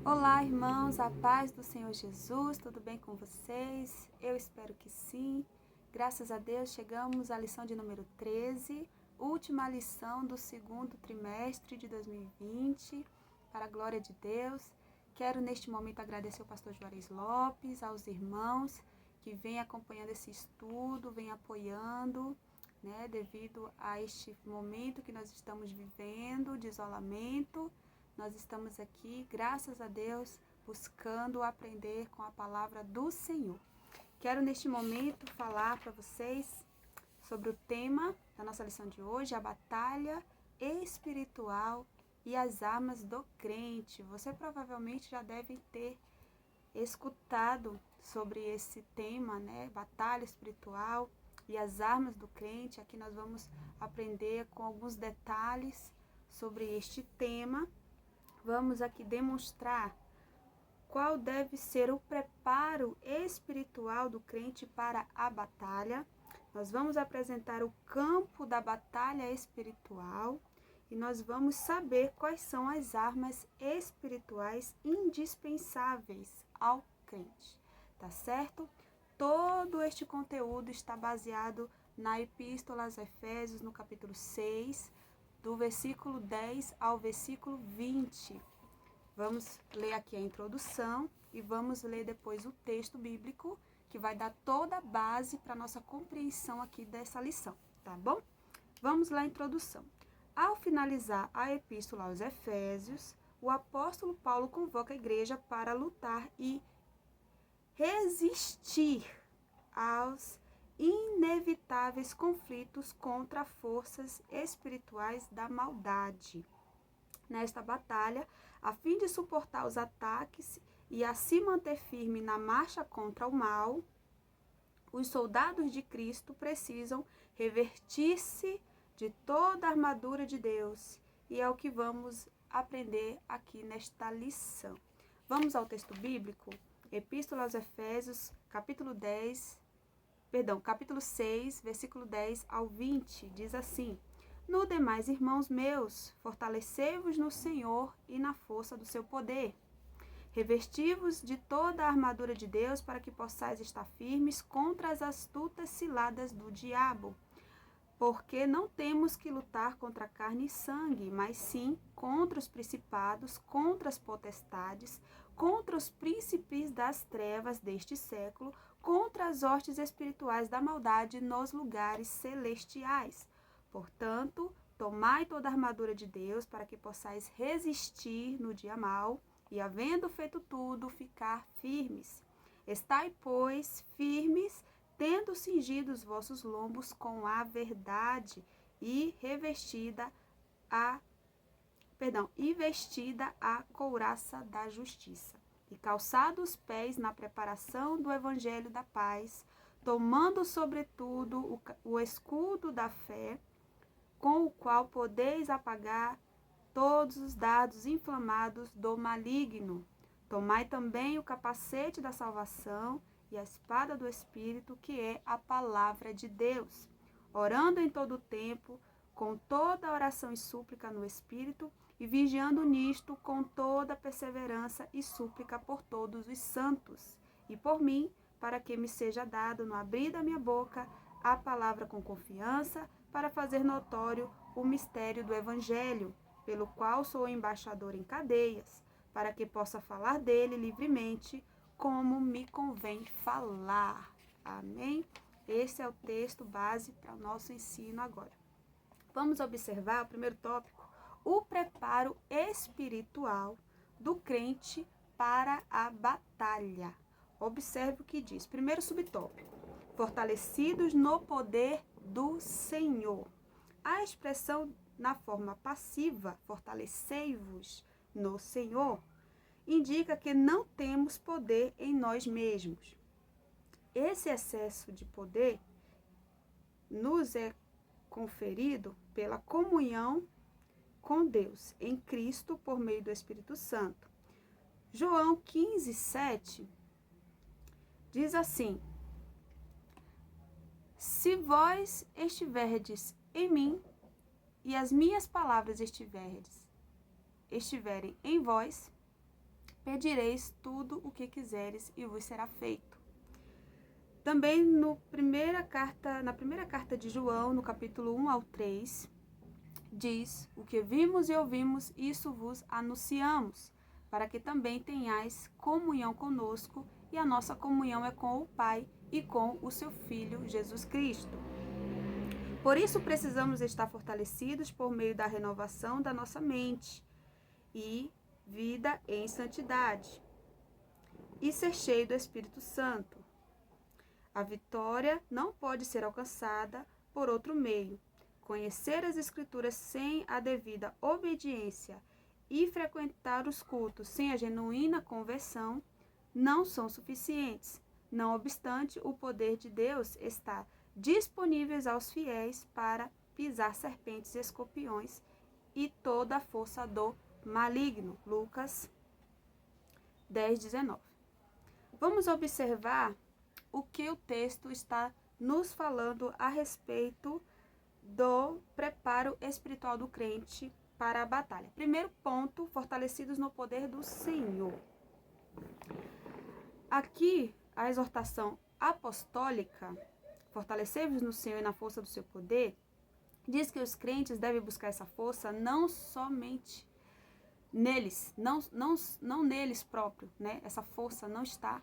Olá, irmãos, a paz do Senhor Jesus, tudo bem com vocês? Eu espero que sim. Graças a Deus, chegamos à lição de número 13, última lição do segundo trimestre de 2020, para a glória de Deus. Quero, neste momento, agradecer ao pastor Juarez Lopes, aos irmãos que vêm acompanhando esse estudo, vêm apoiando, devido a este momento que nós estamos vivendo de isolamento. Nós estamos aqui, graças a Deus, buscando aprender com a palavra do Senhor. Quero, neste momento, falar para vocês sobre o tema da nossa lição de hoje, a batalha espiritual e as armas do crente. Você provavelmente já deve ter escutado sobre esse tema, Batalha espiritual e as armas do crente. Aqui nós vamos aprender com alguns detalhes sobre este tema. Vamos aqui demonstrar qual deve ser o preparo espiritual do crente para a batalha. Nós vamos apresentar o campo da batalha espiritual e nós vamos saber quais são as armas espirituais indispensáveis ao crente, tá certo? Todo este conteúdo está baseado na Epístola aos Efésios, no capítulo 6, do versículo 10 ao versículo 20. Vamos ler aqui a introdução e vamos ler depois o texto bíblico, que vai dar toda a base para a nossa compreensão aqui dessa lição, tá bom? Vamos lá a introdução. Ao finalizar a Epístola aos Efésios, o apóstolo Paulo convoca a igreja para lutar e resistir aos inevitáveis conflitos contra forças espirituais da maldade. Nesta batalha, a fim de suportar os ataques e a se manter firme na marcha contra o mal, os soldados de Cristo precisam revestir-se de toda a armadura de Deus, e é o que vamos aprender aqui nesta lição. Vamos ao texto bíblico? Epístola aos Efésios, capítulo 6, versículo 10 ao 20, diz assim: No demais, irmãos meus, fortalecei-vos no Senhor e na força do seu poder. Revesti-vos de toda a armadura de Deus para que possais estar firmes contra as astutas ciladas do diabo. Porque não temos que lutar contra carne e sangue, mas sim contra os principados, contra as potestades, contra os príncipes das trevas deste século, contra as hostes espirituais da maldade nos lugares celestiais. Portanto, tomai toda a armadura de Deus para que possais resistir no dia mau e, havendo feito tudo, ficar firmes. Estai, pois, firmes, tendo cingido os vossos lombos com a verdade e vestida a couraça da justiça, e calçado os pés na preparação do evangelho da paz, tomando sobretudo o escudo da fé, com o qual podeis apagar todos os dardos inflamados do maligno. Tomai também o capacete da salvação e a espada do Espírito, que é a palavra de Deus, orando em todo o tempo, com toda oração e súplica no Espírito, e vigiando nisto com toda perseverança e súplica por todos os santos, e por mim, para que me seja dado, no abrir da minha boca, a palavra com confiança, para fazer notório o mistério do Evangelho, pelo qual sou embaixador em cadeias, para que possa falar dele livremente, como me convém falar. Amém? Esse é o texto base para o nosso ensino agora. Vamos observar o primeiro tópico, o preparo espiritual do crente para a batalha. Observe o que diz. Primeiro subtópico, fortalecidos no poder do Senhor. A expressão na forma passiva, fortalecei-vos no Senhor, indica que não temos poder em nós mesmos. Esse excesso de poder nos é conferido pela comunhão com Deus em Cristo por meio do Espírito Santo. João 15:7 diz assim: Se vós estiverdes em mim e as minhas palavras estiverem em vós, pedireis tudo o que quiseres e vos será feito. Também na primeira carta de João, no capítulo 1 ao 3, diz: o que vimos e ouvimos, isso vos anunciamos, para que também tenhais comunhão conosco, e a nossa comunhão é com o Pai e com o seu Filho, Jesus Cristo. Por isso precisamos estar fortalecidos por meio da renovação da nossa mente e vida em santidade, e ser cheio do Espírito Santo. A vitória não pode ser alcançada por outro meio. Conhecer as Escrituras sem a devida obediência e frequentar os cultos sem a genuína conversão não são suficientes. Não obstante, o poder de Deus está disponível aos fiéis para pisar serpentes e escorpiões e toda a força do maligno. Lucas 10:19. Vamos observar o que o texto está nos falando a respeito do preparo espiritual do crente para a batalha. Primeiro ponto, fortalecidos no poder do Senhor. Aqui, a exortação apostólica, fortalecei-vos no Senhor e na força do seu poder, diz que os crentes devem buscar essa força não somente neles, não neles próprios, né? Essa força não está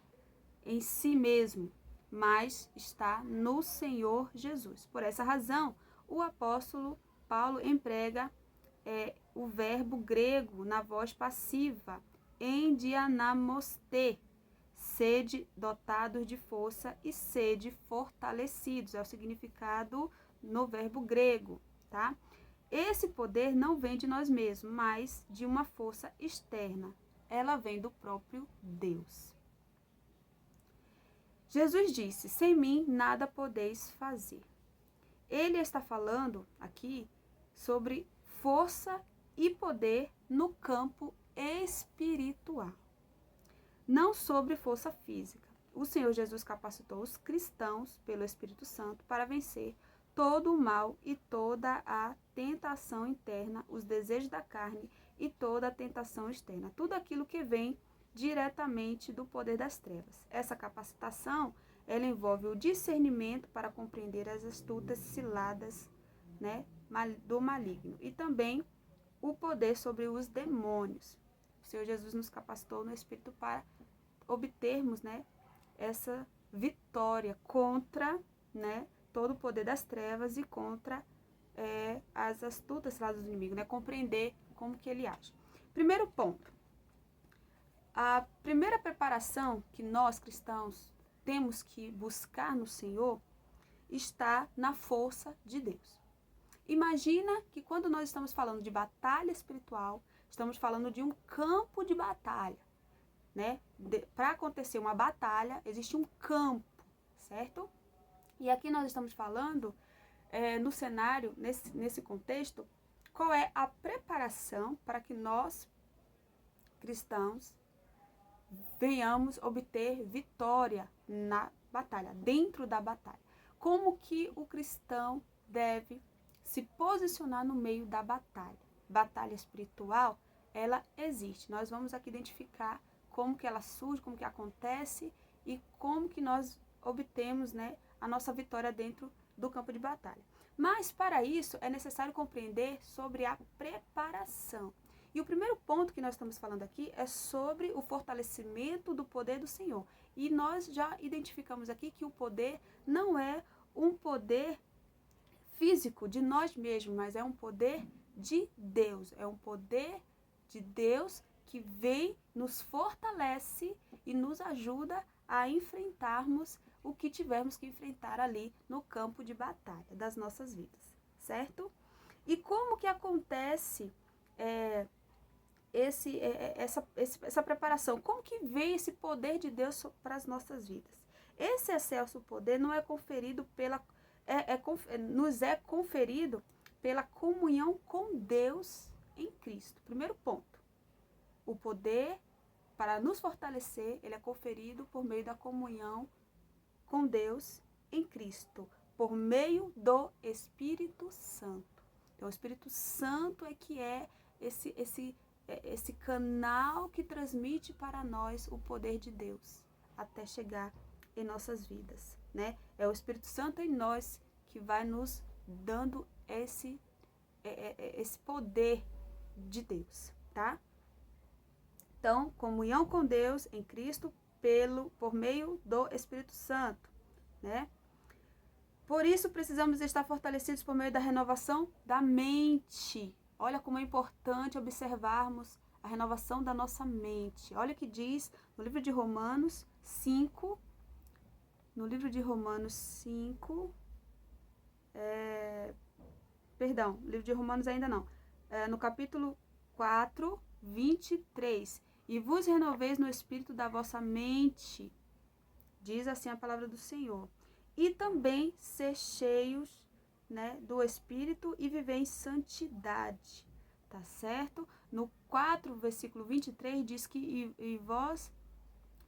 em si mesmo, mas está no Senhor Jesus. Por essa razão, o apóstolo Paulo emprega o verbo grego na voz passiva, endianamoste, sede dotados de força e sede fortalecidos, é o significado no verbo grego, tá? Esse poder não vem de nós mesmos, mas de uma força externa. Ela vem do próprio Deus. Jesus disse: sem mim nada podeis fazer. Ele está falando aqui sobre força e poder no campo espiritual, não sobre força física. O Senhor Jesus capacitou os cristãos pelo Espírito Santo para vencer todo o mal e toda a tentação interna, os desejos da carne e toda a tentação externa, tudo aquilo que vem diretamente do poder das trevas. Essa capacitação, ela envolve o discernimento para compreender as astutas ciladas, né, do maligno, e também o poder sobre os demônios. O Senhor Jesus nos capacitou no Espírito para obtermos, né, essa vitória contra, né, todo o poder das trevas e contra as astutas ciladas do inimigo, né, compreender como que ele age. Primeiro ponto. A primeira preparação que nós cristãos temos que buscar no Senhor está na força de Deus. Imagina que quando nós estamos falando de batalha espiritual, estamos falando de um campo de batalha, né? Para acontecer uma batalha, existe um campo, certo? E aqui nós estamos falando, no cenário, nesse contexto, qual é a preparação para que nós, cristãos, venhamos obter vitória na batalha, dentro da batalha. Como que o cristão deve se posicionar no meio da batalha? Batalha espiritual, ela existe. Nós vamos aqui identificar como que ela surge, como que acontece e como que nós obtemos, né, a nossa vitória dentro do campo de batalha. Mas para isso é necessário compreender sobre a preparação. E o primeiro ponto que nós estamos falando aqui é sobre o fortalecimento do poder do Senhor. E nós já identificamos aqui que o poder não é um poder físico de nós mesmos, mas é um poder de Deus. É um poder de Deus que vem, nos fortalece e nos ajuda a enfrentarmos o que tivermos que enfrentar ali no campo de batalha das nossas vidas, certo? E como que acontece essa preparação? Como que vem esse poder de Deus para as nossas vidas? Esse excelso poder não é conferido nos é conferido pela comunhão com Deus em Cristo. Primeiro ponto. O poder para nos fortalecer, ele é conferido por meio da comunhão com Deus em Cristo, por meio do Espírito Santo. Então, o Espírito Santo é que é esse esse canal que transmite para nós o poder de Deus até chegar em nossas vidas, né? É o Espírito Santo em nós que vai nos dando esse poder de Deus, tá? Então, comunhão com Deus em Cristo por meio do Espírito Santo, né? Por isso precisamos estar fortalecidos por meio da renovação da mente. Olha como é importante observarmos a renovação da nossa mente. Olha o que diz no livro de Romanos 5. No livro de Romanos 5. Livro de Romanos ainda não. No capítulo 4, 23. E vos renoveis no espírito da vossa mente. Diz assim a palavra do Senhor. E também ser cheios, né, do Espírito e viver em santidade, tá certo? No 4, versículo 23, diz que e vós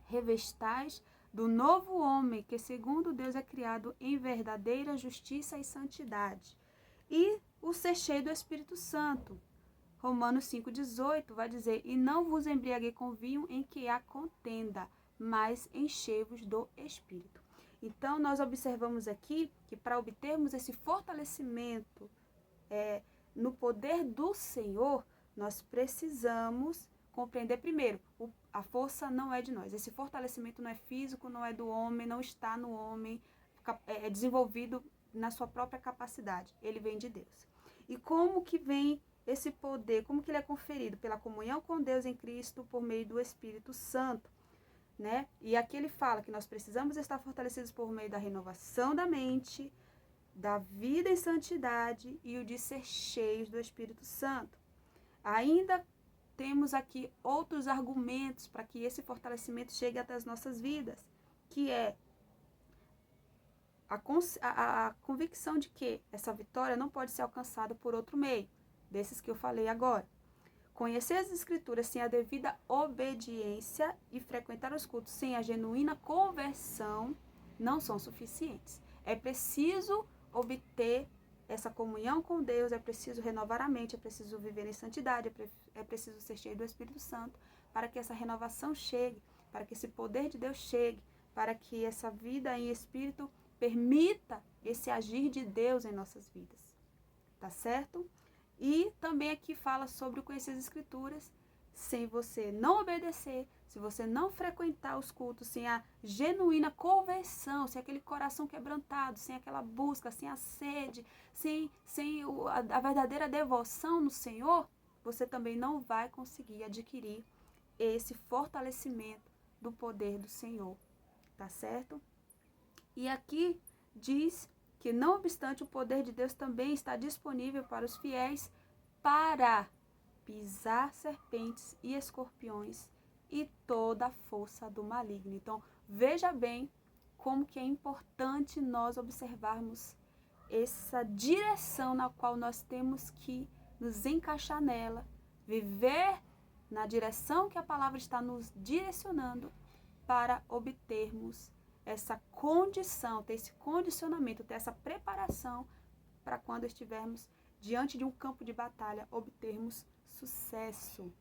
revestais do novo homem, que segundo Deus é criado em verdadeira justiça e santidade. E o ser cheio do Espírito Santo. Romanos 5,18 vai dizer, e não vos embriaguei com vinho em que há contenda, mas enchei-vos do Espírito. Então, nós observamos aqui que para obtermos esse fortalecimento no poder do Senhor, nós precisamos compreender primeiro, a força não é de nós. Esse fortalecimento não é físico, não é do homem, não está no homem, é desenvolvido na sua própria capacidade. Ele vem de Deus. E como que vem esse poder? Como que ele é conferido? Pela comunhão com Deus em Cristo por meio do Espírito Santo. Né? E aqui ele fala que nós precisamos estar fortalecidos por meio da renovação da mente, da vida em santidade e o de ser cheios do Espírito Santo. Ainda temos aqui outros argumentos para que esse fortalecimento chegue até as nossas vidas, que é a convicção de que essa vitória não pode ser alcançada por outro meio, desses que eu falei agora. Conhecer as Escrituras sem a devida obediência e frequentar os cultos sem a genuína conversão não são suficientes. É preciso obter essa comunhão com Deus, é preciso renovar a mente, é preciso viver em santidade, é preciso ser cheio do Espírito Santo para que essa renovação chegue, para que esse poder de Deus chegue, para que essa vida em Espírito permita esse agir de Deus em nossas vidas. Tá certo? E também aqui fala sobre o conhecer as Escrituras, sem você não obedecer, se você não frequentar os cultos, sem a genuína conversão, sem aquele coração quebrantado, sem aquela busca, sem a sede, sem a verdadeira devoção no Senhor, você também não vai conseguir adquirir esse fortalecimento do poder do Senhor, tá certo? E aqui diz que, não obstante, o poder de Deus também está disponível para os fiéis para pisar serpentes e escorpiões e toda a força do maligno. Então, veja bem como que é importante nós observarmos essa direção na qual nós temos que nos encaixar nela, viver na direção que a palavra está nos direcionando para obtermos essa condição, ter esse condicionamento, ter essa preparação para quando estivermos diante de um campo de batalha, obtermos sucesso.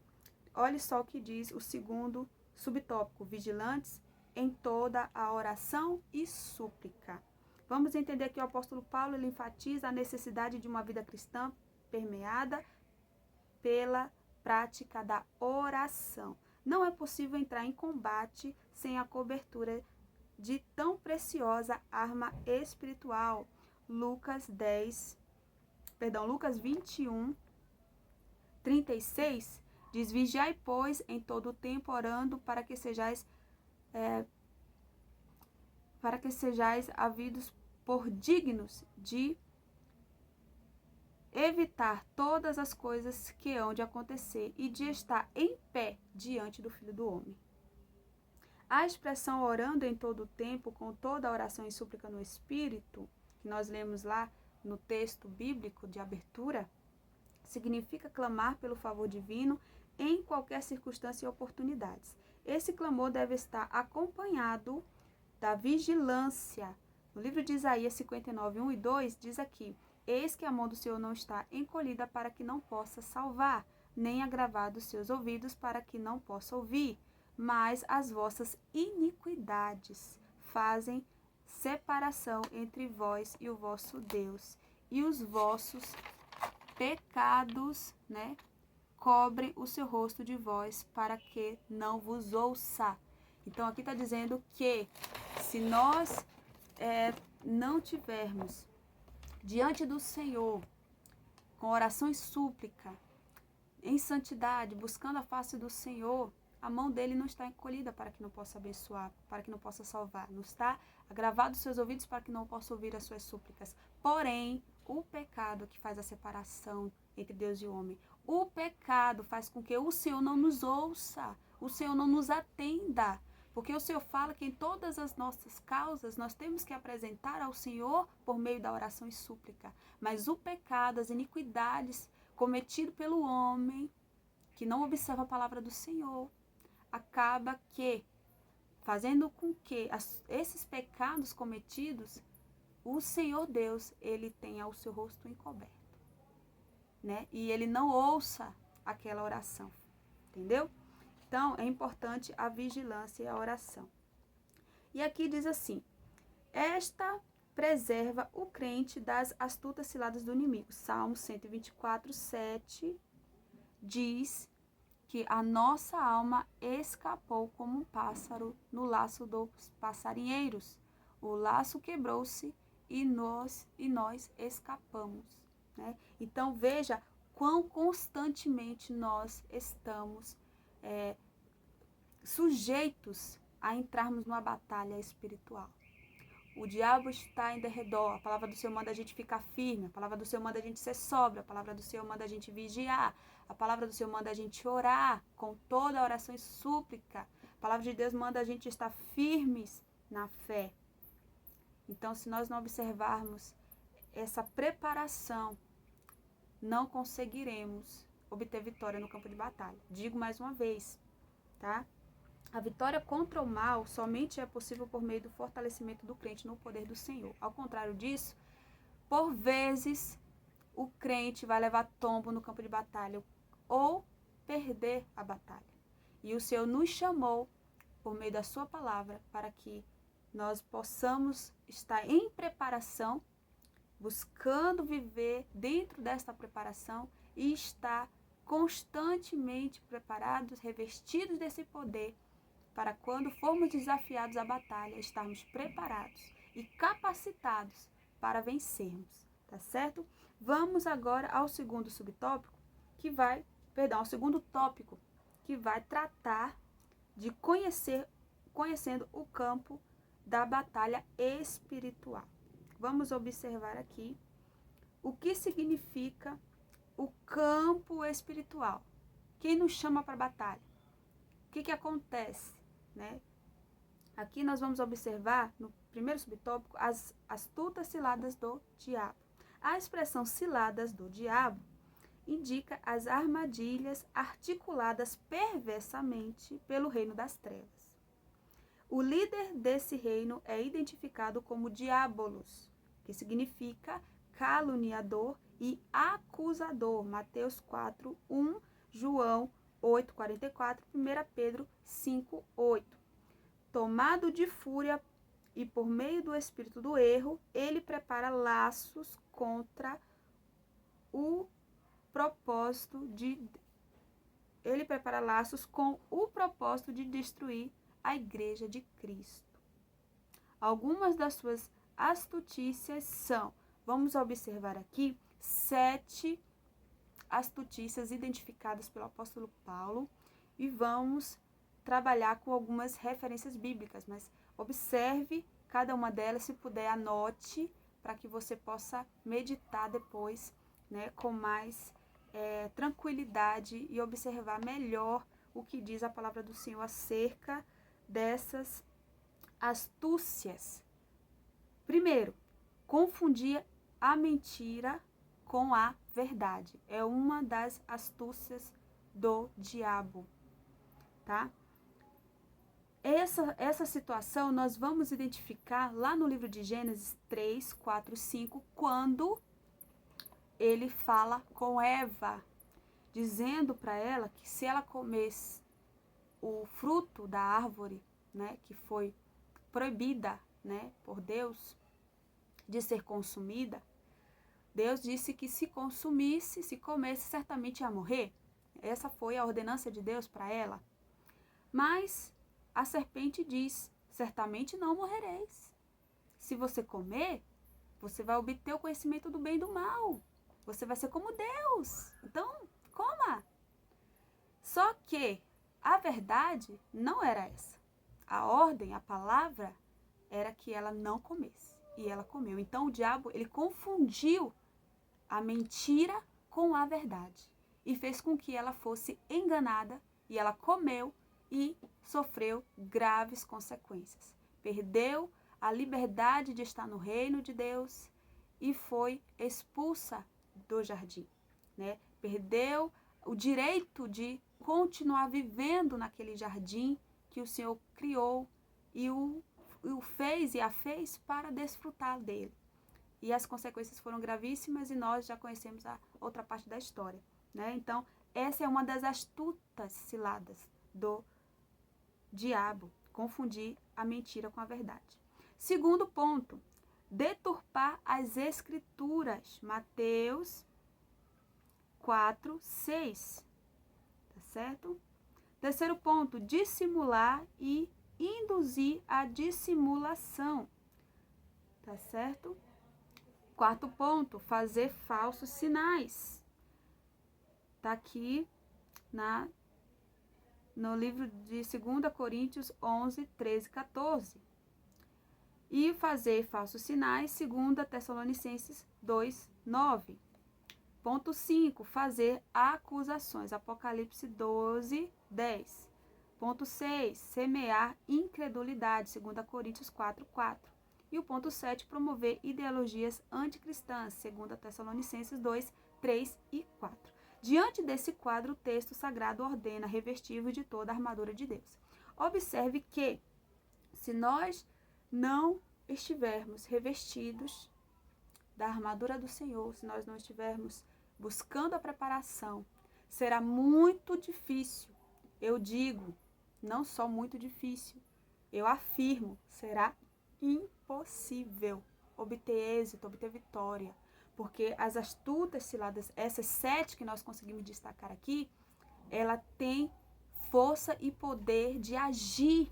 Olha só o que diz o segundo subtópico, vigilantes em toda a oração e súplica. Vamos entender que o apóstolo Paulo ele enfatiza a necessidade de uma vida cristã permeada pela prática da oração. Não é possível entrar em combate sem a cobertura de tão preciosa arma espiritual. Lucas 21, 36, diz, vigiai, pois, em todo o tempo orando para que sejais havidos por dignos de evitar todas as coisas que hão de acontecer e de estar em pé diante do Filho do Homem. A expressão orando em todo o tempo, com toda a oração e súplica no Espírito, que nós lemos lá no texto bíblico de abertura, significa clamar pelo favor divino em qualquer circunstância e oportunidades. Esse clamor deve estar acompanhado da vigilância. No livro de Isaías 59, 1 e 2, diz aqui, eis que a mão do Senhor não está encolhida para que não possa salvar, nem agravado os seus ouvidos para que não possa ouvir, mas as vossas iniquidades fazem separação entre vós e o vosso Deus, e os vossos pecados, né, cobrem o seu rosto de vós para que não vos ouça. Então aqui está dizendo que se nós não tivermos diante do Senhor com oração e súplica, em santidade, buscando a face do Senhor, a mão dele não está encolhida para que não possa abençoar, para que não possa salvar. Não está agravado os seus ouvidos para que não possa ouvir as suas súplicas. Porém, o pecado que faz a separação entre Deus e o homem, o pecado faz com que o Senhor não nos ouça, o Senhor não nos atenda. Porque o Senhor fala que em todas as nossas causas nós temos que apresentar ao Senhor por meio da oração e súplica. Mas o pecado, as iniquidades cometido pelo homem que não observa a palavra do Senhor, acaba que, fazendo com que esses pecados cometidos, o Senhor Deus, ele tenha o seu rosto encoberto, né? E ele não ouça aquela oração, entendeu? Então, é importante a vigilância e a oração. E aqui diz assim: esta preserva o crente das astutas ciladas do inimigo. Salmo 124, 7 diz que a nossa alma escapou como um pássaro no laço dos passarinheiros. O laço quebrou-se e nós escapamos, né? Então veja quão constantemente nós estamos sujeitos a entrarmos numa batalha espiritual. O diabo está em derredor. A palavra do Senhor manda a gente ficar firme. A palavra do Senhor manda a gente ser sóbrio. A palavra do Senhor manda a gente vigiar. A palavra do Senhor manda a gente orar com toda a oração e súplica. A palavra de Deus manda a gente estar firmes na fé. Então, se nós não observarmos essa preparação, não conseguiremos obter vitória no campo de batalha. Digo mais uma vez, tá? A vitória contra o mal somente é possível por meio do fortalecimento do crente no poder do Senhor. Ao contrário disso, por vezes, o crente vai levar tombo no campo de batalha ou perder a batalha. E o Senhor nos chamou, por meio da sua palavra, para que nós possamos estar em preparação, buscando viver dentro desta preparação e estar constantemente preparados, revestidos desse poder, para quando formos desafiados à batalha, estarmos preparados e capacitados para vencermos, tá certo? Vamos agora ao segundo subtópico, ao segundo tópico, que vai tratar de conhecendo o campo da batalha espiritual. Vamos observar aqui o que significa o campo espiritual. Quem nos chama para a batalha? O que acontece, né? Aqui nós vamos observar, no primeiro subtópico, as astutas ciladas do diabo. A expressão ciladas do diabo indica as armadilhas articuladas perversamente pelo reino das trevas. O líder desse reino é identificado como Diabolos, que significa caluniador e acusador. Mateus 4, 1, João 8, 44, 1 Pedro 5, 8. Tomado de fúria e por meio do espírito do erro, ele prepara laços contra o propósito de com o propósito de destruir a igreja de Cristo. Algumas das suas astutícias são, vamos observar aqui, 7 astutícias identificadas pelo apóstolo Paulo e vamos trabalhar com algumas referências bíblicas, mas observe cada uma delas, se puder anote, para que você possa meditar depois, né, com mais tranquilidade e observar melhor o que diz a palavra do Senhor acerca dessas astúcias. Primeiro, confundir a mentira com a verdade. É uma das astúcias do diabo, tá? Essa situação nós vamos identificar lá no livro de Gênesis 3, 4, 5, quando ele fala com Eva. dizendo para ela que se ela comesse o fruto da árvore, né, que foi proibida, né, por Deus de ser consumida, Deus disse que se consumisse, se comesse, certamente ia morrer. Essa foi a ordenança de Deus para ela. Mas a serpente diz: certamente não morrereis. Se você comer, você vai obter o conhecimento do bem e do mal. Você vai ser como Deus. Então, coma. Só que a verdade não era essa. A ordem, a palavra, era que ela não comesse. E ela comeu. Então, o diabo, ele confundiu a mentira com a verdade. E fez com que ela fosse enganada. E ela comeu e sofreu graves consequências. Perdeu a liberdade de estar no reino de Deus e foi expulsa do jardim, né? Perdeu o direito de continuar vivendo naquele jardim que o Senhor criou e o fez e a fez para desfrutar dele. E as consequências foram gravíssimas e nós já conhecemos a outra parte da história, né? Então, essa é uma das astutas ciladas do diabo, confundir a mentira com a verdade. Segundo ponto, deturpar as escrituras. Mateus 4, 6. Tá certo? Terceiro ponto, dissimular e induzir a dissimulação. Tá certo? Quarto ponto, fazer falsos sinais. Tá aqui no livro de 2 Coríntios 11, 13, 14. E fazer falsos sinais, 2 Tessalonicenses 2, 9. Ponto 5, fazer acusações, Apocalipse 12, 10. Ponto 6, semear incredulidade, 2 Coríntios 4, 4. E o ponto 7, promover ideologias anticristãs, 2 Tessalonicenses 2, 3 e 4. Diante desse quadro, o texto sagrado ordena revestir-vos de toda a armadura de Deus. Observe que, se nós não estivermos revestidos da armadura do Senhor, se nós não estivermos buscando a preparação, será muito difícil. Eu digo, não só muito difícil, eu afirmo, será impossível obter êxito, obter vitória. Porque as astutas ciladas, essas 7 que nós conseguimos destacar aqui, ela tem força e poder de agir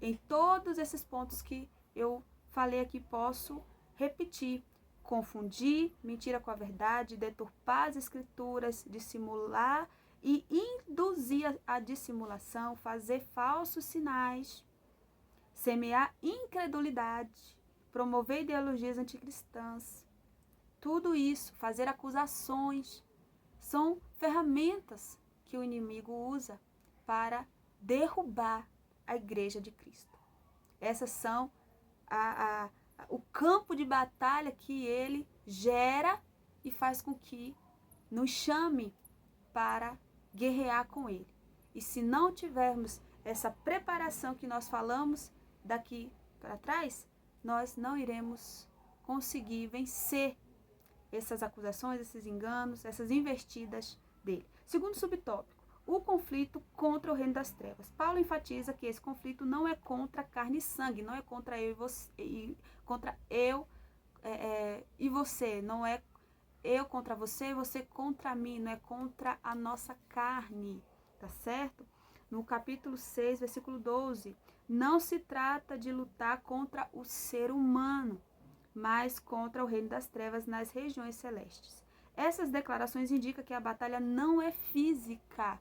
em todos esses pontos que eu falei aqui. Posso repetir: confundir mentira com a verdade, deturpar as escrituras, dissimular e induzir a dissimulação, fazer falsos sinais, semear incredulidade, promover ideologias anticristãs. Tudo isso, fazer acusações, são ferramentas que o inimigo usa para derrubar a igreja de Cristo. Essas são o campo de batalha que ele gera e faz com que nos chame para guerrear com ele. E se não tivermos essa preparação que nós falamos daqui para trás, nós não iremos conseguir vencer essas acusações, esses enganos, essas investidas dele. Segundo subtópico, o conflito contra o reino das trevas. Paulo enfatiza que esse conflito não é contra carne e sangue, não é contra eu e você, e você, não é eu contra você e você contra mim, não é contra a nossa carne, tá certo? No capítulo 6, versículo 12, não se trata de lutar contra o ser humano, mas contra o reino das trevas nas regiões celestes. Essas declarações indicam que a batalha não é física,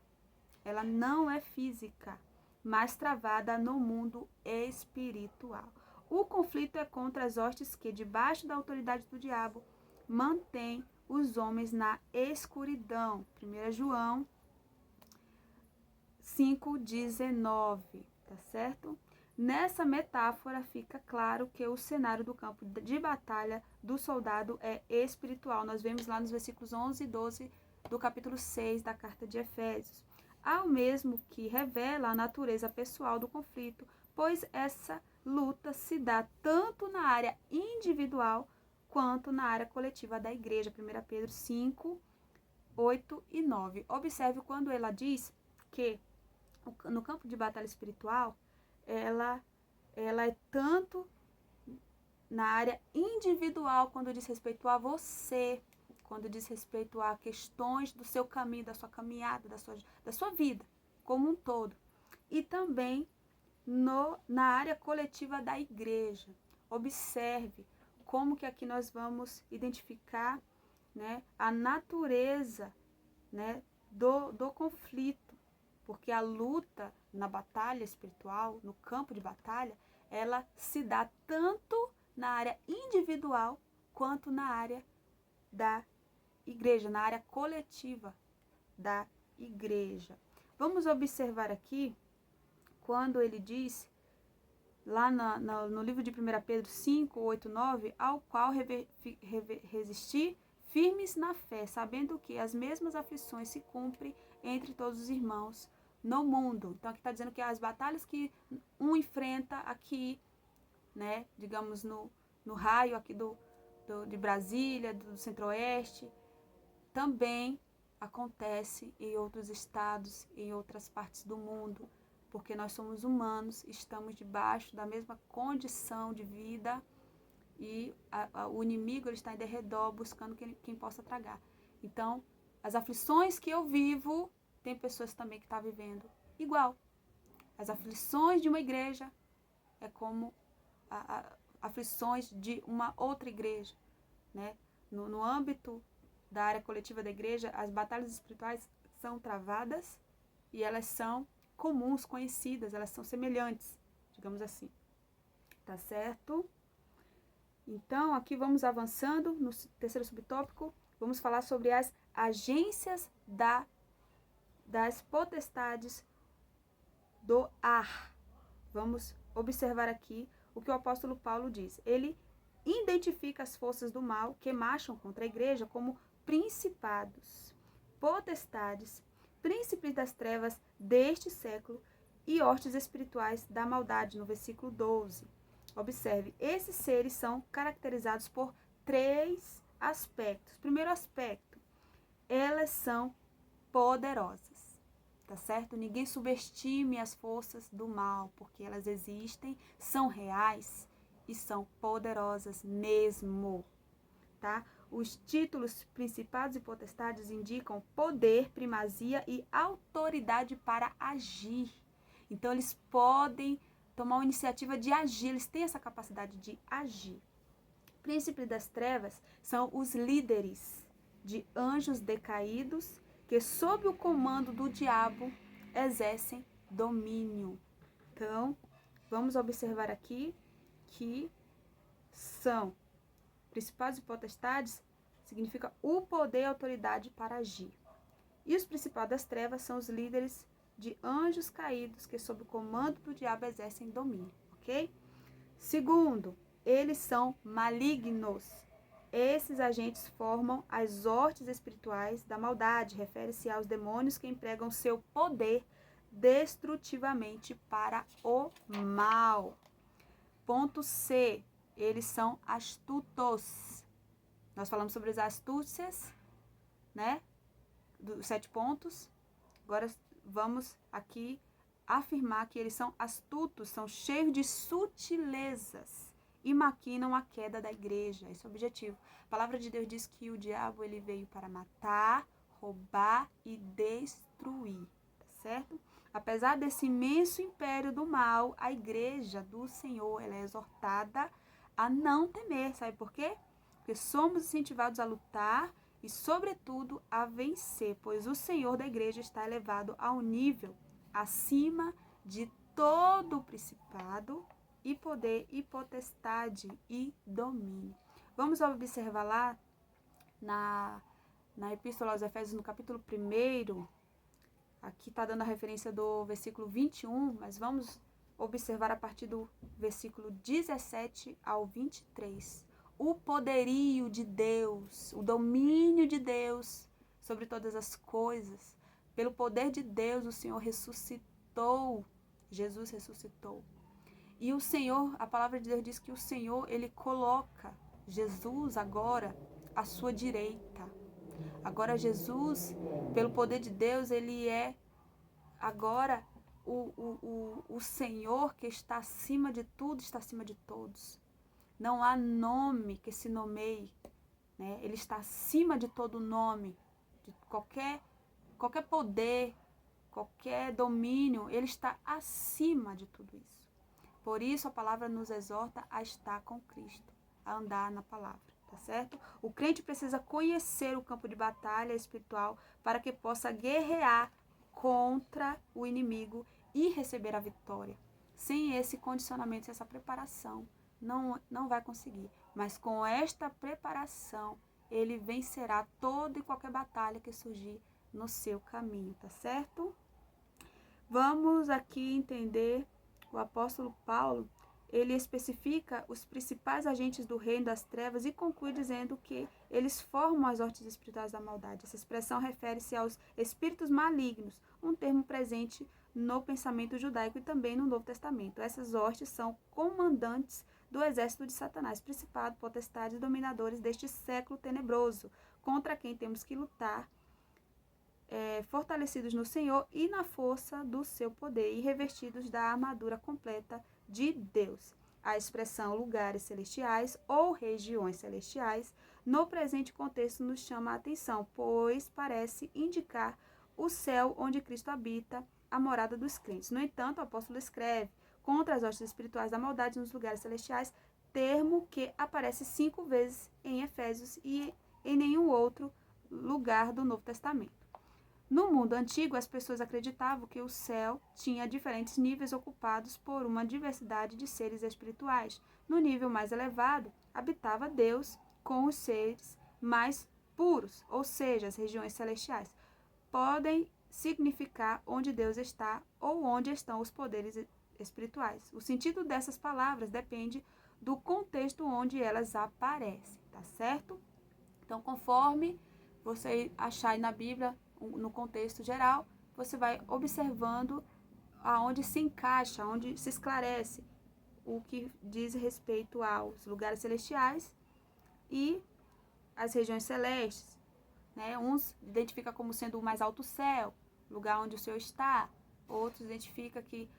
ela não é física, mas travada no mundo espiritual. O conflito é contra as hostes que, debaixo da autoridade do diabo, mantém os homens na escuridão. 1 João 5,19, tá certo? Nessa metáfora fica claro que o cenário do campo de batalha do soldado é espiritual. Nós vemos lá nos versículos 11 e 12 do capítulo 6 da carta de Efésios. Ao mesmo que revela a natureza pessoal do conflito, pois essa luta se dá tanto na área individual quanto na área coletiva da igreja. 1 Pedro 5, 8 e 9. Observe quando ela diz que no campo de batalha espiritual, ela é tanto na área individual, quando diz respeito a você, quando diz respeito a questões do seu caminho, da sua caminhada, da sua vida como um todo. E também na área coletiva da igreja. Observe como que aqui nós vamos identificar, né, a natureza, né, do conflito. Porque a luta na batalha espiritual, no campo de batalha, ela se dá tanto na área individual quanto na área da igreja, na área coletiva da igreja. Vamos observar aqui, quando ele diz, lá no livro de 1 Pedro 5, 8, 9, ao qual resistir firmes na fé, sabendo que as mesmas aflições se cumprem entre todos os irmãos no mundo. Então aqui está dizendo que as batalhas que um enfrenta aqui, né, digamos no raio aqui de Brasília, do Centro-Oeste, também acontece em outros estados, em outras partes do mundo, porque nós somos humanos, estamos debaixo da mesma condição de vida e o inimigo ele está em derredor buscando quem possa tragar. Então, as aflições que eu vivo, tem pessoas também que estão vivendo igual. As aflições de uma igreja é como aflições de uma outra igreja, né? No âmbito da área coletiva da igreja, as batalhas espirituais são travadas e elas são comuns, conhecidas, elas são semelhantes, digamos assim. Tá certo? Então, aqui vamos avançando no terceiro subtópico, vamos falar sobre as agências das potestades do ar. Vamos observar aqui o que o apóstolo Paulo diz. Ele identifica as forças do mal que marcham contra a igreja como principados, potestades, príncipes das trevas deste século e hostes espirituais da maldade, no versículo 12. Observe, esses seres são caracterizados por 3 aspectos. Primeiro aspecto, elas são poderosas, tá certo? Ninguém subestime as forças do mal, porque elas existem, são reais e são poderosas mesmo, tá? Os títulos principados e potestades indicam poder, primazia e autoridade para agir. Então, eles podem tomar uma iniciativa de agir, eles têm essa capacidade de agir. Príncipes das trevas são os líderes de anjos decaídos que, sob o comando do diabo, exercem domínio. Então, vamos observar aqui que são principados e potestades, significa o poder e autoridade para agir. E os principados das trevas são os líderes de anjos caídos que, sob o comando do diabo, exercem domínio, ok? Segundo, eles são malignos. Esses agentes formam as hostes espirituais da maldade. Refere-se aos demônios que empregam seu poder destrutivamente para o mal. Ponto C. Eles são astutos. Nós falamos sobre as astúcias, né? Dos 7 pontos. Agora vamos aqui afirmar que eles são astutos, são cheios de sutilezas e maquinam a queda da igreja. Esse é o objetivo. A palavra de Deus diz que o diabo ele veio para matar, roubar e destruir, tá certo? Apesar desse imenso império do mal, a igreja do Senhor ela é exortada a não temer. Sabe por quê? Porque somos incentivados a lutar e, sobretudo, a vencer, pois o Senhor da igreja está elevado a um nível acima de todo o principado e poder e potestade e domínio. Vamos observar lá na Epístola aos Efésios, no capítulo 1, aqui está dando a referência do versículo 21, mas vamos observar a partir do versículo 17 ao 23. O poderio de Deus, o domínio de Deus sobre todas as coisas. Pelo poder de Deus, o Senhor ressuscitou. Jesus ressuscitou. E o Senhor, a palavra de Deus diz que o Senhor, ele coloca Jesus agora à sua direita. Agora Jesus, pelo poder de Deus, ele é agora o Senhor que está acima de tudo, está acima de todos. Não há nome que se nomeie, né? Ele está acima de todo nome, de qualquer poder, qualquer domínio, ele está acima de tudo isso. Por isso a palavra nos exorta a estar com Cristo, a andar na palavra, tá certo? O crente precisa conhecer o campo de batalha espiritual para que possa guerrear contra o inimigo e receber a vitória. Sem esse condicionamento, essa preparação, não vai conseguir. Mas com esta preparação, ele vencerá toda e qualquer batalha que surgir no seu caminho, tá certo? Vamos aqui entender o apóstolo Paulo. Ele especifica os principais agentes do reino das trevas e conclui dizendo que eles formam as hostes espirituais da maldade. Essa expressão refere-se aos espíritos malignos, um termo presente no pensamento judaico e também no Novo Testamento. Essas hostes são comandantes do exército de Satanás, principado, potestades e dominadores deste século tenebroso, contra quem temos que lutar, fortalecidos no Senhor e na força do seu poder e revestidos da armadura completa de Deus. A expressão lugares celestiais ou regiões celestiais, no presente contexto, nos chama a atenção, pois parece indicar o céu onde Cristo habita, a morada dos crentes. No entanto, o apóstolo escreve contra as hostes espirituais da maldade nos lugares celestiais, termo que aparece 5 vezes em Efésios e em nenhum outro lugar do Novo Testamento. No mundo antigo, as pessoas acreditavam que o céu tinha diferentes níveis ocupados por uma diversidade de seres espirituais. No nível mais elevado, habitava Deus com os seres mais puros, ou seja, as regiões celestiais. Podem significar onde Deus está ou onde estão os poderes espirituais. O sentido dessas palavras depende do contexto onde elas aparecem, tá certo? Então, conforme você achar aí na Bíblia, no contexto geral, você vai observando aonde se encaixa, onde se esclarece o que diz respeito aos lugares celestiais e as regiões celestes, né? Uns identificam como sendo o mais alto céu, lugar onde o Senhor está. Outros identificam que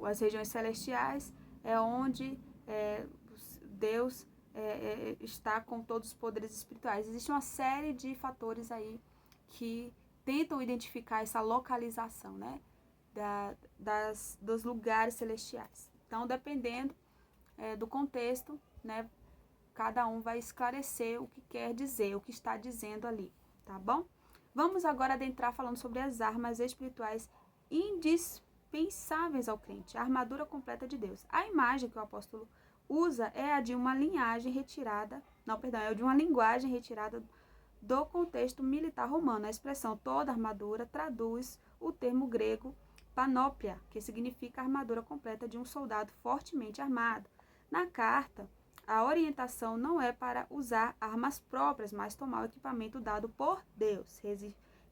as regiões celestiais é onde Deus está com todos os poderes espirituais. Existe uma série de fatores aí que tentam identificar essa localização, né, dos lugares celestiais. Então, dependendo do contexto, né, cada um vai esclarecer o que quer dizer, o que está dizendo ali, tá bom? Vamos agora adentrar falando sobre as armas espirituais indispensáveis ao crente, a armadura completa de Deus. A imagem que o apóstolo usa é a de uma linguagem retirada do contexto militar romano. A expressão toda armadura traduz o termo grego panóplia, que significa a armadura completa de um soldado fortemente armado. Na carta, a orientação não é para usar armas próprias, mas tomar o equipamento dado por Deus,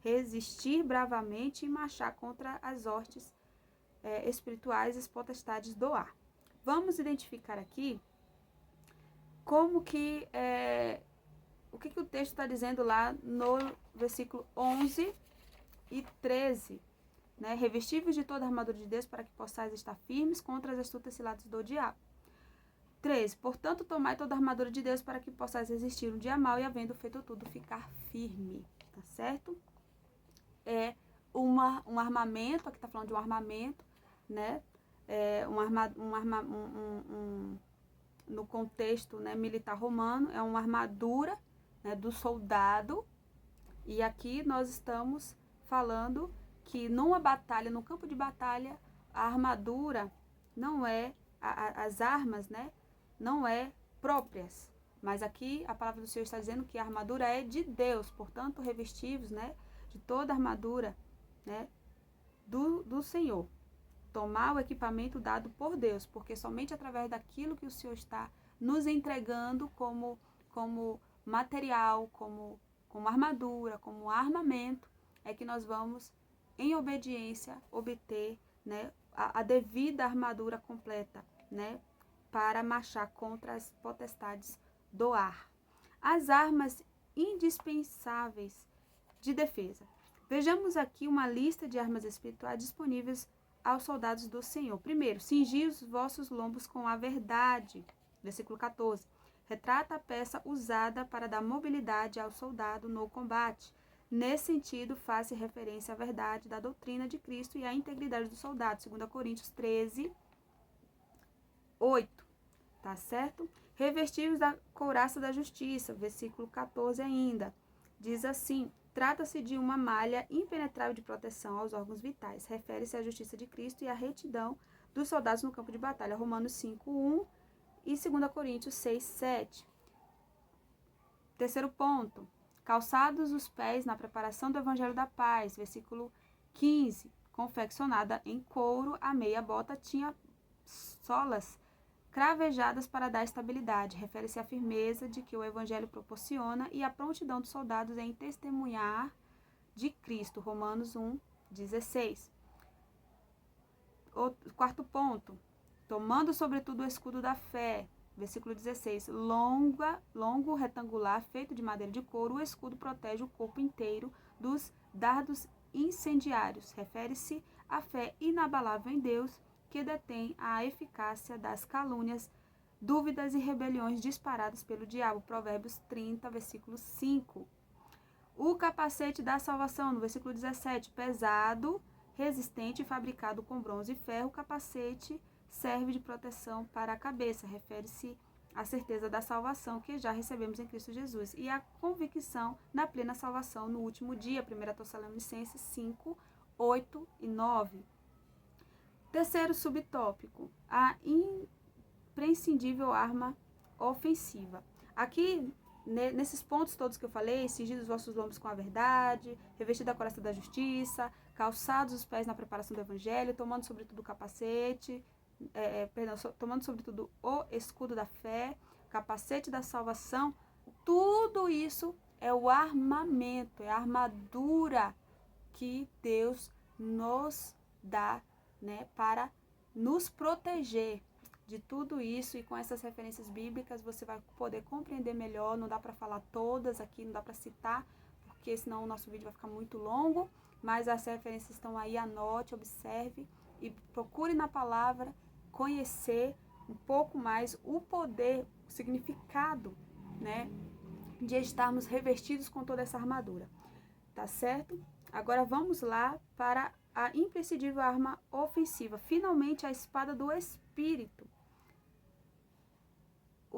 resistir bravamente e marchar contra as hostes espirituais e as potestades do ar. Vamos identificar aqui como que o que o texto está dizendo lá no versículo 11 e 13, né? Revestíveis de toda a armadura de Deus para que possais estar firmes contra as astutas ciladas do diabo. 13. Portanto, tomai toda a armadura de Deus para que possais resistir um dia mau e, havendo feito tudo, ficar firme, tá certo? É um armamento, aqui está falando de um armamento, né? No contexto, né, militar romano, é uma armadura, né, do soldado. E aqui nós estamos falando que numa batalha, no campo de batalha, a armadura não é, as armas, né, não é próprias. Mas aqui a palavra do Senhor está dizendo que a armadura é de Deus, portanto, revestivos, né, de toda a armadura, né, do Senhor. Tomar o equipamento dado por Deus, porque somente através daquilo que o Senhor está nos entregando como material, como armadura, como armamento, é que nós vamos, em obediência, obter, né, a devida armadura completa, né, para marchar contra as potestades do ar. As armas indispensáveis de defesa. Vejamos aqui uma lista de armas espirituais disponíveis aos soldados do Senhor. Primeiro, cingi os vossos lombos com a verdade. Versículo 14. Retrata a peça usada para dar mobilidade ao soldado no combate. Nesse sentido, faz referência à verdade da doutrina de Cristo e à integridade do soldado. 2 Coríntios 13, 8. Tá certo? Revestivos da couraça da justiça. Versículo 14 ainda. Diz assim: trata-se de uma malha impenetrável de proteção aos órgãos vitais. Refere-se à justiça de Cristo e à retidão dos soldados no campo de batalha. Romanos 5:1 e 2 Coríntios 6:7. Terceiro ponto. Calçados os pés na preparação do evangelho da paz. Versículo 15. Confeccionada em couro, a meia bota tinha solas cravejadas para dar estabilidade. Refere-se à firmeza de que o evangelho proporciona e à prontidão dos soldados em testemunhar de Cristo. Romanos 1:16. Quarto ponto. Tomando sobretudo o escudo da fé. Versículo 16. Longo, retangular, feito de madeira de couro, o escudo protege o corpo inteiro dos dardos incendiários. Refere-se à fé inabalável em Deus, que detém a eficácia das calúnias, dúvidas e rebeliões disparadas pelo diabo. Provérbios 30, versículo 5. O capacete da salvação, no versículo 17, pesado, resistente, fabricado com bronze e ferro, o capacete serve de proteção para a cabeça. Refere-se à certeza da salvação que já recebemos em Cristo Jesus e à convicção da plena salvação no último dia. 1 Tessalonicenses 5, 8 e 9. Terceiro subtópico, a imprescindível arma ofensiva. Aqui, nesses pontos todos que eu falei, cingidos os vossos lombos com a verdade, revestido a couraça da justiça, calçados os pés na preparação do evangelho, tomando sobretudo o capacete, tomando sobretudo o escudo da fé, capacete da salvação, tudo isso é o armamento, é a armadura que Deus nos dá, né, para nos proteger de tudo isso. E com essas referências bíblicas você vai poder compreender melhor. Não dá para falar todas aqui, não dá para citar, porque senão o nosso vídeo vai ficar muito longo, mas as referências estão aí, anote, observe e procure na palavra conhecer um pouco mais o poder, o significado, né, de estarmos revestidos com toda essa armadura, tá certo? Agora vamos lá para a imprescindível arma ofensiva, finalmente a espada do Espírito.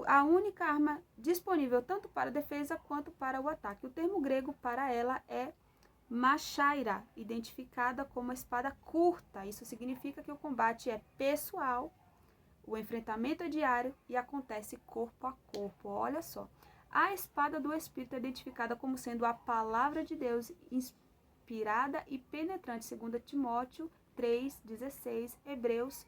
A única arma disponível tanto para a defesa quanto para o ataque. O termo grego para ela é machaira, identificada como espada curta. Isso significa que o combate é pessoal, o enfrentamento é diário e acontece corpo a corpo. Olha só. A espada do Espírito é identificada como sendo a palavra de Deus inspirada e penetrante, segundo Timóteo 3:16, Hebreus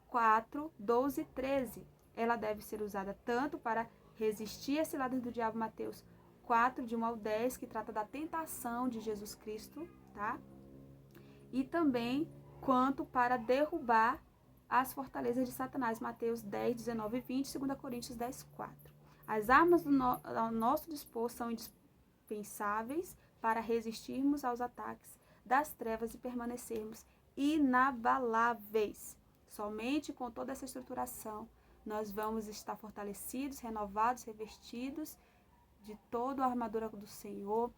4:12 e 13. Ela deve ser usada tanto para resistir às ciladas do diabo, Mateus 4:1-10, que trata da tentação de Jesus Cristo, tá? E também quanto para derrubar as fortalezas de Satanás, Mateus 10:19 e 20, 2 Coríntios 10:4. As armas ao nosso dispor são indispensáveis para resistirmos aos ataques das trevas e permanecermos inabaláveis. Somente com toda essa estruturação nós vamos estar fortalecidos, renovados, revestidos de toda a armadura do Senhor.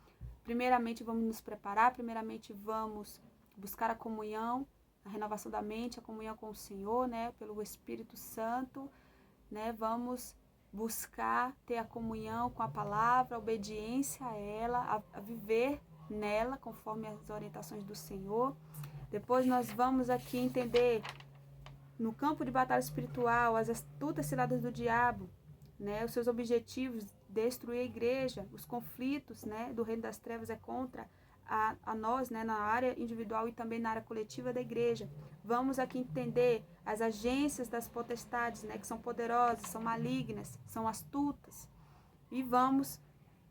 Primeiramente vamos nos preparar, primeiramente vamos buscar a comunhão, a renovação da mente, a comunhão com o Senhor, né, pelo Espírito Santo, né? Vamos buscar ter a comunhão com a palavra, a obediência a ela, a viver nela conforme as orientações do Senhor. Depois nós vamos aqui entender no campo de batalha espiritual as astutas ciladas do diabo, né? Os seus objetivos, destruir a igreja, os conflitos, né, do reino das trevas é contra a nós, né, na área individual e também na área coletiva da igreja. Vamos aqui entender as agências das potestades, né, que são poderosas, são malignas, são astutas. E vamos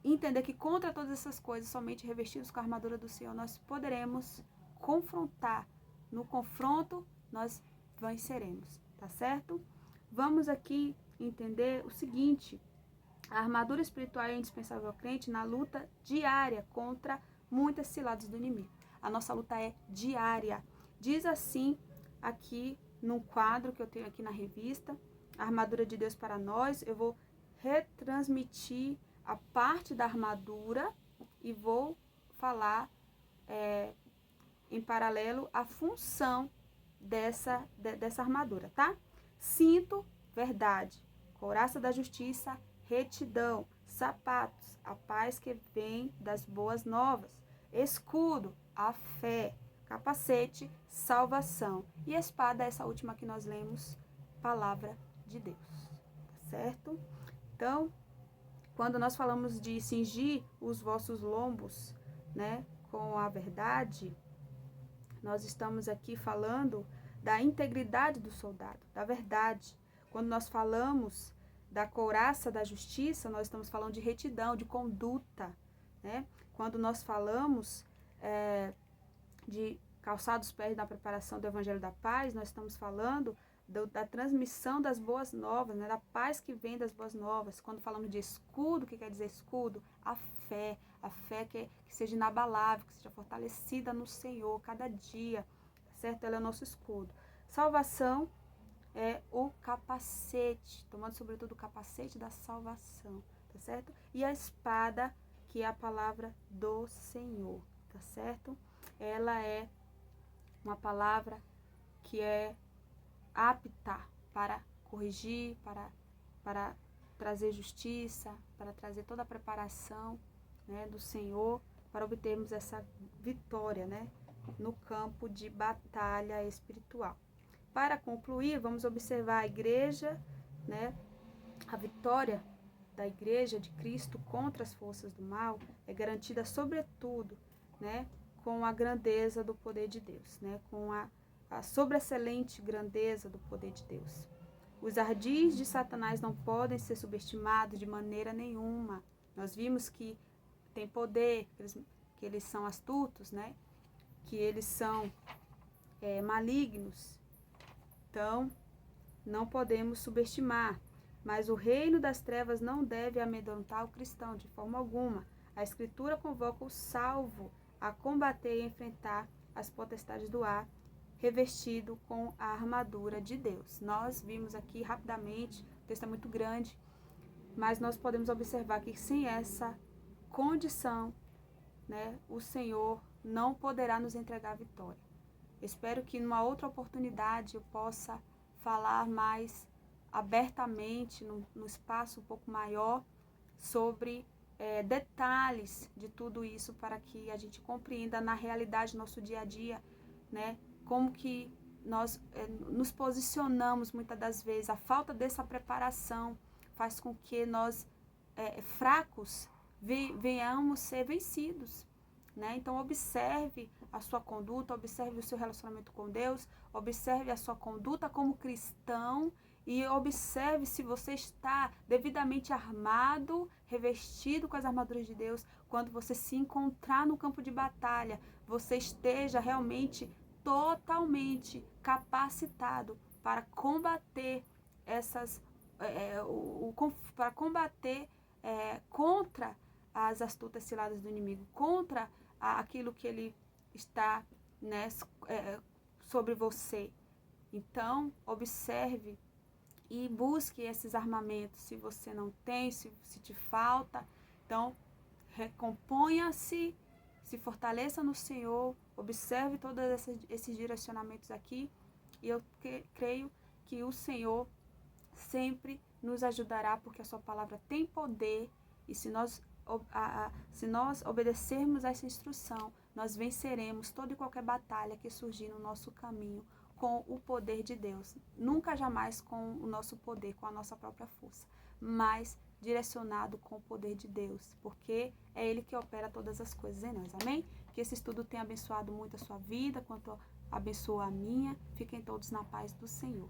entender que contra todas essas coisas, somente revestidos com a armadura do Senhor, nós poderemos confrontar. No confronto, nós venceremos, tá certo? Vamos aqui entender o seguinte: A armadura espiritual é indispensável ao crente na luta diária contra muitas ciladas do inimigo. A nossa luta é diária. Diz assim aqui no quadro que eu tenho aqui na revista, a armadura de Deus para nós. Eu vou retransmitir a parte da armadura e vou falar em paralelo a função dessa armadura, tá? Cinto, verdade. Couraça da justiça, retidão. Sapatos, a paz que vem das boas novas. Escudo, a fé. Capacete, salvação. E espada, essa última que nós lemos, palavra de Deus. Tá certo? Então, quando nós falamos de cingir os vossos lombos, né, com a verdade, nós estamos aqui falando da integridade do soldado, da verdade. Quando nós falamos da couraça da justiça, nós estamos falando de retidão, de conduta, né? Quando nós falamos de calçar os pés na preparação do Evangelho da Paz, nós estamos falando da transmissão das boas novas, né? Da paz que vem das boas novas. Quando falamos de escudo, o que quer dizer escudo? A fé que seja inabalável, que seja fortalecida no Senhor cada dia, certo? Ela é o nosso escudo. Salvação é o capacete, tomando sobretudo o capacete da salvação, tá certo? E a espada, que é a palavra do Senhor, tá certo? Ela é uma palavra que é apta para corrigir, para trazer justiça, para trazer toda a preparação, né, do Senhor, para obtermos essa vitória, né, no campo de batalha espiritual. Para concluir, vamos observar a igreja, né, a vitória da igreja de Cristo contra as forças do mal é garantida sobretudo, né, com a grandeza do poder de Deus, né, com a sobreexcelente grandeza do poder de Deus. Os ardis de Satanás não podem ser subestimados de maneira nenhuma. Nós vimos que tem poder, que eles são astutos, né? Que eles são malignos. Então, não podemos subestimar. Mas o reino das trevas não deve amedrontar o cristão de forma alguma. A Escritura convoca o salvo a combater e enfrentar as potestades do ar, revestido com a armadura de Deus. Nós vimos aqui rapidamente, o texto é muito grande, mas nós podemos observar que sem essa condição, né, o Senhor não poderá nos entregar a vitória. Espero que numa outra oportunidade eu possa falar mais abertamente, no espaço um pouco maior, sobre detalhes de tudo isso, para que a gente compreenda na realidade do nosso dia a dia, né, como que nós nos posicionamos muitas das vezes. A falta dessa preparação faz com que nós, fracos, venhamos ser vencidos, né? Então, observe a sua conduta, observe o seu relacionamento com Deus, observe a sua conduta como cristão e observe se você está devidamente armado, revestido com as armaduras de Deus. Quando você se encontrar no campo de batalha, você esteja realmente totalmente capacitado para combater para combater contra as astutas ciladas do inimigo, contra aquilo que ele está, né, sobre você. Então, observe e busque esses armamentos. Se você não tem, se te falta, então recomponha-se, se fortaleça no Senhor, observe todos esses direcionamentos aqui, e eu creio que o Senhor sempre nos ajudará, porque a sua palavra tem poder, e se nós obedecermos a essa instrução, nós venceremos toda e qualquer batalha que surgir no nosso caminho com o poder de Deus. Nunca jamais com o nosso poder, com a nossa própria força, mas direcionado com o poder de Deus, porque é Ele que opera todas as coisas em nós. Amém? Que esse estudo tenha abençoado muito a sua vida, quanto abençoa a minha. Fiquem todos na paz do Senhor.